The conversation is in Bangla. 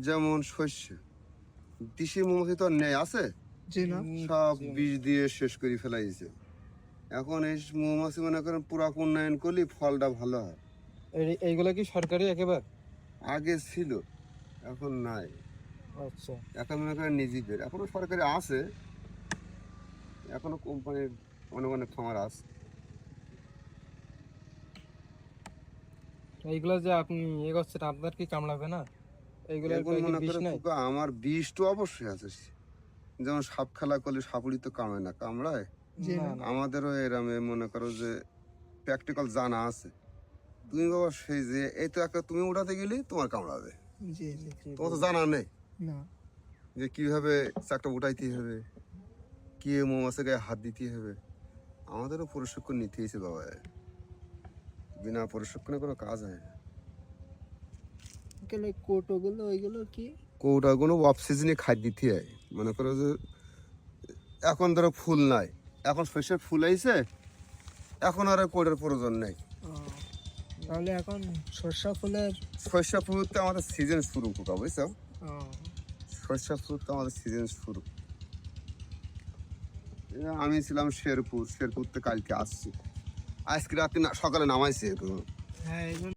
যেমন শস্য, দেশি মৌমাছি তো আর নেই, আছে জি না। সব বিষ দিয়ে শেষ করে ফেলাইছে। এখন এই মৌমাছি মনে করেন পুরা উন্নয়ন করলে ফলটা ভালো হয়। এইগুলা কি সরকারি একেবারে? আগে ছিল, এখন নাই। আচ্ছা। এখন মনে করেন নিজেদের, এখনো সরকারি আছে, এখনো কোম্পানির অনেক অনেক খামার আছে। এইগুলা যে আপনি ইয়ে করছেন, আপনার কি কামড়াবে না? এইগুলার এখন কি মনে বিষ করে নাই? খোকা আমার বিষ তো অবশ্যই আছে। যেমন সাপ খেলা করলে সাপুড়ি তো কামড়ায় না, কামড়ায়? জি না না। না। আমাদেরও এরাম মনে করো যে প্র্যাকটিক্যাল জানা আছে। তুমি বাবা সেই যে এই তো একটা তুমি উঠাতে গেলে তোমার কামড়াবে, জি জি। তোমার তো জানা নেই না। যে কিভাবে চাকটা উঠাইতে হবে, কি মৌমাছির গায়ে হাত দিতে হবে। আমাদেরও প্রশিক্ষণ নিতে হয়েছে বাবা, বিনা প্রশিক্ষণে কোনো কাজ হয় না। গেলে কোটোগুলো ওইগুলো কি? কৌটা কোনো অফ সিজনে খাদ্য দিতে হয়। মনে করো যে এখন ধরো ফুল নাই, এখন শস্যের ফুল আইছে, এখন আর কোটার প্রয়োজন নেই। ও, তাহলে এখন সর্ষা ফুলের। শস্য ফুলতে আমাদের সিজন শুরু কোকা, বুঝছো? ও, শস্য ফুলতে আমাদের সিজন শুরু। আমি ছিলাম শেরপুর, শেরপুর থেকে কালকে আসছি, আজকে রাতে না সকালে নামাইছি। হ্যাঁ,